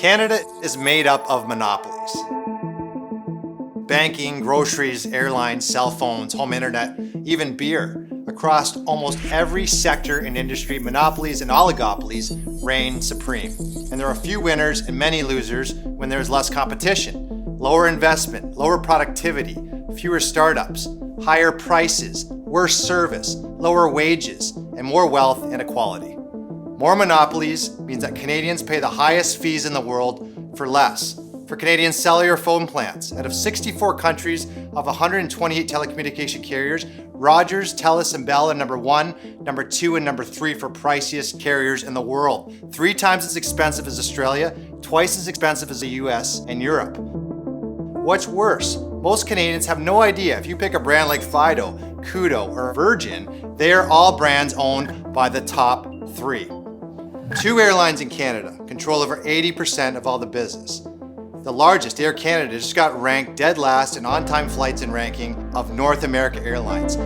Canada is made up of monopolies. Banking, groceries, airlines, cell phones, home internet, even beer. Across almost every sector and industry, monopolies and oligopolies reign supreme. And there are a few winners and many losers when there is less competition. Lower investment, lower productivity, fewer startups, higher prices, worse service, lower wages, and more wealth inequality. More monopolies means that Canadians pay the highest fees in the world for less. For Canadian cellular phone plans, out of 64 countries of 128 telecommunication carriers, Rogers, Telus, and Bell are number 1, number 2, and number 3 for priciest carriers in the world. 3 times as expensive as Australia, twice as expensive as the US and Europe. What's worse? Most Canadians have no idea. If you pick a brand like Fido, Koodo, or Virgin, they are all brands owned by the top 3. 2 airlines in Canada control over 80% of all the business. The largest, Air Canada, just got ranked dead last in on-time flights and ranking of North America Airlines.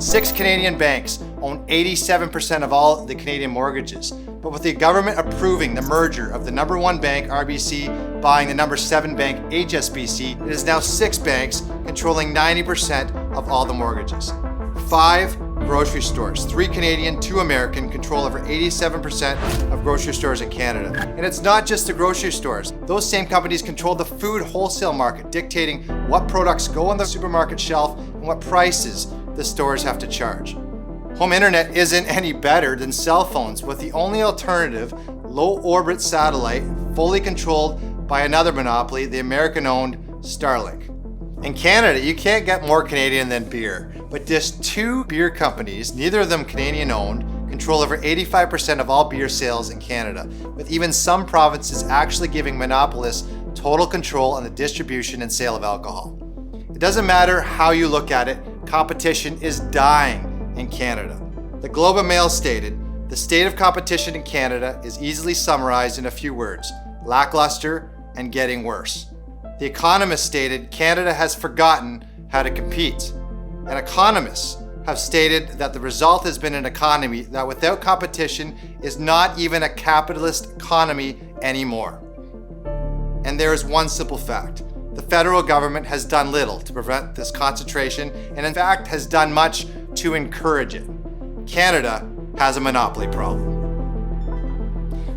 6 Canadian banks own 87% of all the Canadian mortgages. But with the government approving the merger of the number 1 bank, RBC, buying the number 7 bank, HSBC, it is now 6 banks controlling 90% of all the mortgages. 5 grocery stores, 3 Canadian, 2 American, control over 87% of grocery stores in Canada. And it's not just the grocery stores. Those same companies control the food wholesale market, dictating what products go on the supermarket shelf and what prices the stores have to charge. Home internet isn't any better than cell phones, with the only alternative, low-orbit satellite, fully controlled by another monopoly, the American-owned Starlink. In Canada, you can't get more Canadian than beer, but just 2 beer companies, neither of them Canadian-owned, control over 85% of all beer sales in Canada, with even some provinces actually giving monopolists total control on the distribution and sale of alcohol. It doesn't matter how you look at it, competition is dying in Canada. The Globe and Mail stated, "The state of competition in Canada is easily summarized in a few words: lackluster and getting worse." The Economist stated, "Canada has forgotten how to compete." And economists have stated that the result has been an economy that without competition is not even a capitalist economy anymore. And there is one simple fact. The federal government has done little to prevent this concentration, and in fact has done much to encourage it. Canada has a monopoly problem.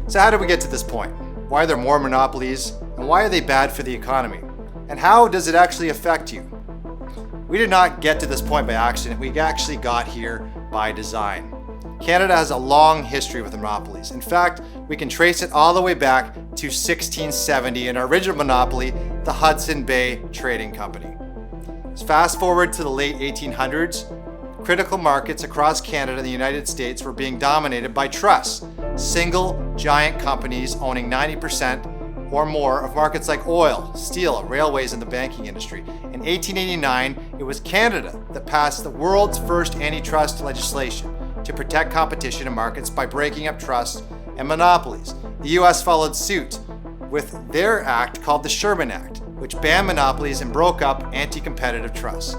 So how did we get to this point? Why are there more monopolies, and why are they bad for the economy? And how does it actually affect you? We did not get to this point by accident. We actually got here by design. Canada has a long history with monopolies. In fact, we can trace it all the way back to 1670 and our original monopoly, the Hudson Bay Trading Company. Let's fast forward to the late 1800s. Critical markets across Canada and the United States were being dominated by trusts, single giant companies owning 90% or more of markets like oil, steel, railways, and the banking industry. In 1889, it was Canada that passed the world's first antitrust legislation to protect competition in markets by breaking up trusts and monopolies. The US followed suit with their act called the Sherman Act, which banned monopolies and broke up anti-competitive trusts.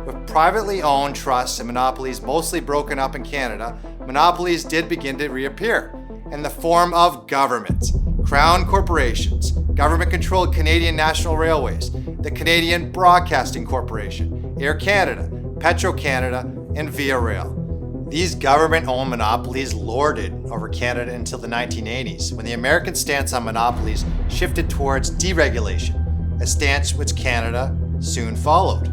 With privately owned trusts and monopolies mostly broken up in Canada, monopolies did begin to reappear in the form of government. Crown corporations, government-controlled Canadian National Railways, the Canadian Broadcasting Corporation, Air Canada, Petro-Canada, and Via Rail. These government-owned monopolies lorded over Canada until the 1980s, when the American stance on monopolies shifted towards deregulation, a stance which Canada soon followed.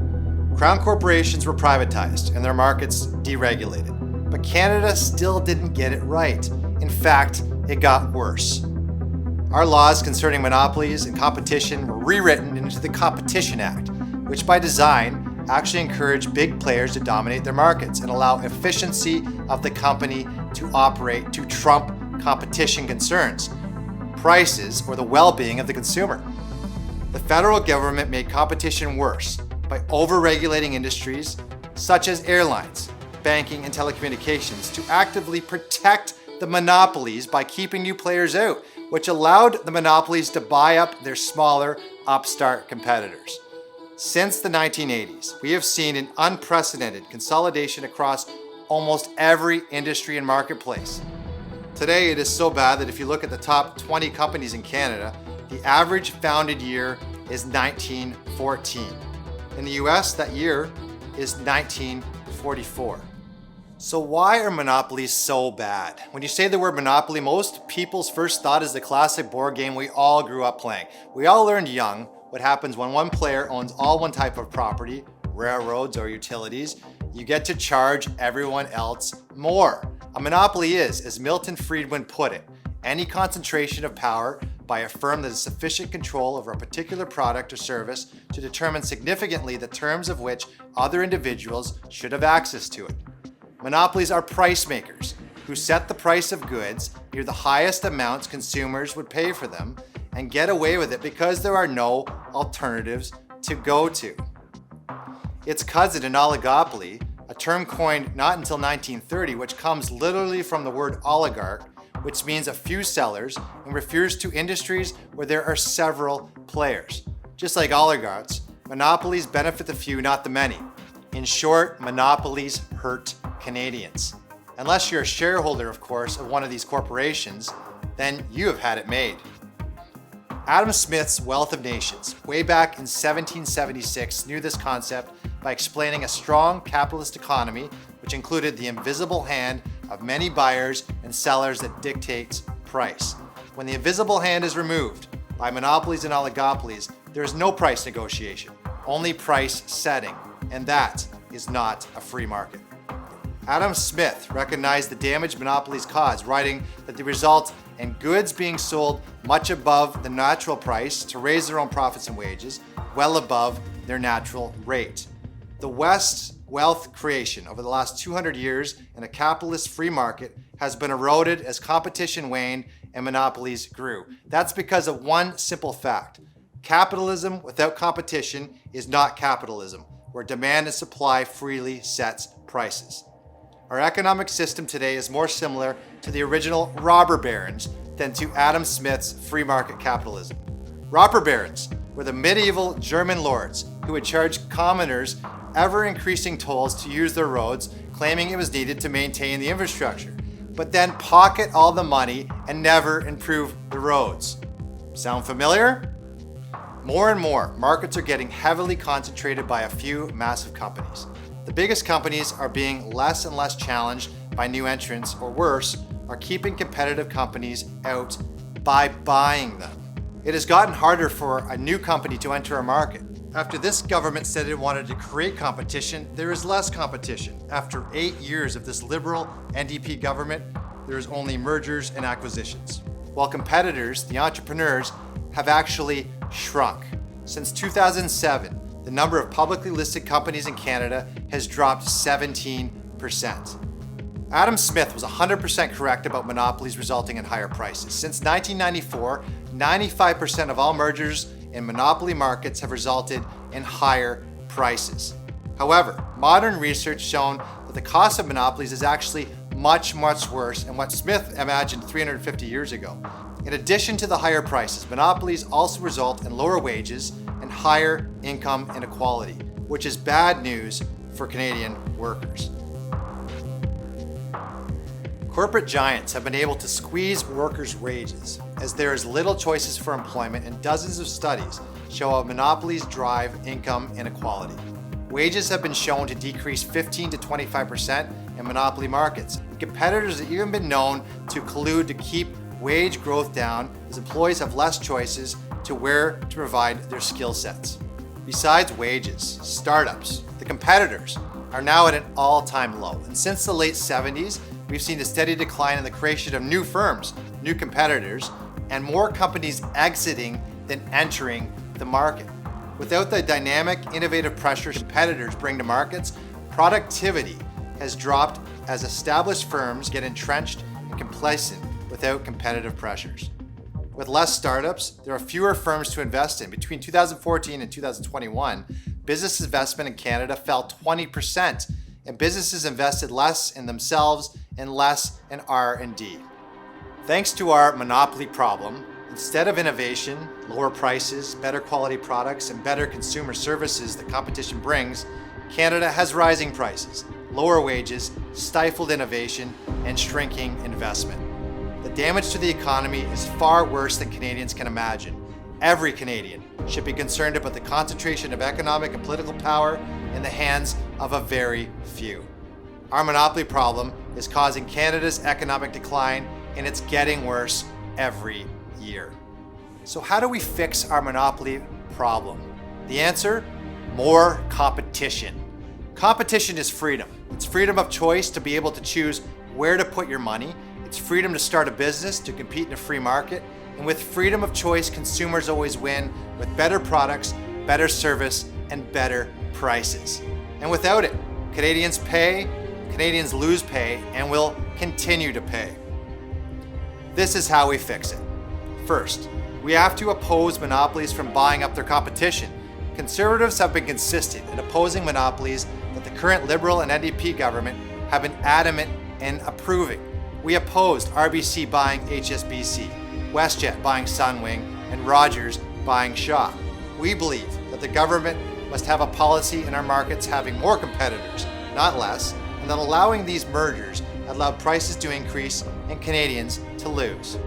Crown corporations were privatized and their markets deregulated, but Canada still didn't get it right. In fact, it got worse. Our laws concerning monopolies and competition were rewritten into the Competition Act, which by design actually encouraged big players to dominate their markets and allow efficiency of the company to operate to trump competition concerns, prices, or the well-being of the consumer. The federal government made competition worse by over-regulating industries such as airlines, banking, and telecommunications to actively protect the monopolies by keeping new players out, which allowed the monopolies to buy up their smaller, upstart competitors. Since the 1980s, we have seen an unprecedented consolidation across almost every industry and marketplace. Today, it is so bad that if you look at the top 20 companies in Canada, the average founded year is 1914. In the US, that year is 1944. So why are monopolies so bad? When you say the word monopoly, most people's first thought is the classic board game we all grew up playing. We all learned young what happens when one player owns all one type of property, railroads or utilities. You get to charge everyone else more. A monopoly is, as Milton Friedman put it, any concentration of power by a firm that has sufficient control over a particular product or service to determine significantly the terms of which other individuals should have access to it. Monopolies are price makers who set the price of goods near the highest amounts consumers would pay for them and get away with it because there are no alternatives to go to. Its cousin, an oligopoly, a term coined not until 1930, which comes literally from the word oligarch, which means a few sellers, and refers to industries where there are several players. Just like oligarchs, monopolies benefit the few, not the many. In short, monopolies hurt Canadians. Unless you're a shareholder, of course, of one of these corporations, then you have had it made. Adam Smith's Wealth of Nations, way back in 1776, knew this concept by explaining a strong capitalist economy, which included the invisible hand of many buyers and sellers that dictates price. When the invisible hand is removed by monopolies and oligopolies, there is no price negotiation, only price setting, and that is not a free market. Adam Smith recognized the damage monopolies cause, writing that they result in goods being sold much above the natural price to raise their own profits and wages, well above their natural rate. The West's wealth creation over the last 200 years in a capitalist free market has been eroded as competition waned and monopolies grew. That's because of one simple fact. Capitalism without competition is not capitalism, where demand and supply freely sets prices. Our economic system today is more similar to the original robber barons than to Adam Smith's free market capitalism. Robber barons were the medieval German lords who would charge commoners ever-increasing tolls to use their roads, claiming it was needed to maintain the infrastructure, but then pocket all the money and never improve the roads. Sound familiar? More and more, markets are getting heavily concentrated by a few massive companies. The biggest companies are being less and less challenged by new entrants, or worse, are keeping competitive companies out by buying them. It has gotten harder for a new company to enter a market. After this government said it wanted to create competition, there is less competition. After 8 years of this liberal NDP government, there is only mergers and acquisitions. While competitors, the entrepreneurs, have actually shrunk. Since 2007, the number of publicly listed companies in Canada has dropped 17%. Adam Smith was 100% correct about monopolies resulting in higher prices. Since 1994, 95% of all mergers in monopoly markets have resulted in higher prices. However, modern research shown that the cost of monopolies is actually much worse than what Smith imagined 350 years ago. In addition to the higher prices, monopolies also result in lower wages and higher income inequality, which is bad news for Canadian workers. Corporate giants have been able to squeeze workers' wages, as there is little choices for employment, and dozens of studies show how monopolies drive income inequality. Wages have been shown to decrease 15 to 25% in monopoly markets. Competitors have even been known to collude to keep wage growth down, as employees have less choices to where to provide their skill sets. Besides wages, startups, the competitors, are now at an all-time low. And since the late 70s, we've seen a steady decline in the creation of new firms, new competitors, and more companies exiting than entering the market. Without the dynamic, innovative pressures competitors bring to markets, productivity has dropped as established firms get entrenched and complacent without competitive pressures. With less startups, there are fewer firms to invest in. Between 2014 and 2021, business investment in Canada fell 20%, and businesses invested less in themselves and less in R&D. Thanks to our monopoly problem, instead of innovation, lower prices, better quality products, and better consumer services that competition brings, Canada has rising prices, lower wages, stifled innovation, and shrinking investment. The damage to the economy is far worse than Canadians can imagine. Every Canadian should be concerned about the concentration of economic and political power in the hands of a very few. Our monopoly problem is causing Canada's economic decline, and it's getting worse every year. So how do we fix our monopoly problem? The answer? More competition. Competition is freedom. It's freedom of choice to be able to choose where to put your money. It's freedom to start a business, to compete in a free market. And with freedom of choice, consumers always win with better products, better service, and better prices. And without it, Canadians pay, Canadians lose pay, and will continue to pay. This is how we fix it. First, we have to oppose monopolies from buying up their competition. Conservatives have been consistent in opposing monopolies that the current Liberal and NDP government have been adamant in approving. We opposed RBC buying HSBC, WestJet buying Sunwing, and Rogers buying Shaw. We believe that the government must have a policy in our markets having more competitors, not less, and that allowing these mergers allow prices to increase and Canadians to lose.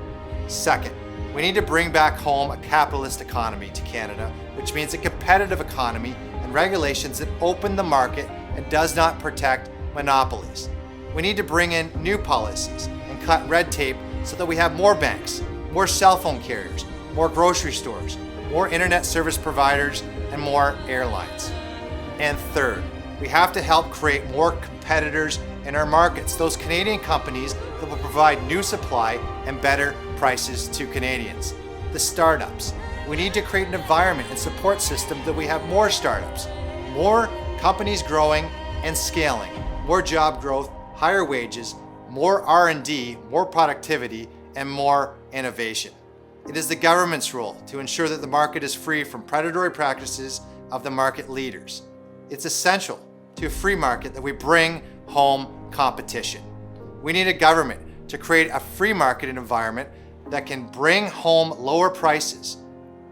Second, we need to bring back home a capitalist economy to Canada, which means a competitive economy and regulations that open the market and does not protect monopolies. We need to bring in new policies and cut red tape so that we have more banks, more cell phone carriers, more grocery stores, more internet service providers, and more airlines. And third, we have to help create more competitors in our markets, those Canadian companies that will provide new supply and better prices to Canadians. The startups. We need to create an environment and support system that we have more startups, more companies growing and scaling, more job growth, higher wages, more R&D, more productivity, and more innovation. It is the government's role to ensure that the market is free from predatory practices of the market leaders. It's essential to a free market that we bring home competition. We need a government to create a free market environment that can bring home lower prices,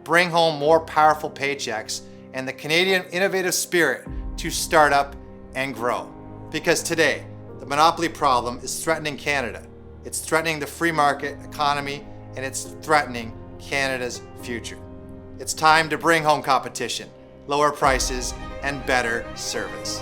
bring home more powerful paychecks, and the Canadian innovative spirit to start up and grow. Because today, the monopoly problem is threatening Canada. It's threatening the free market economy, and it's threatening Canada's future. It's time to bring home competition, lower prices, and better service.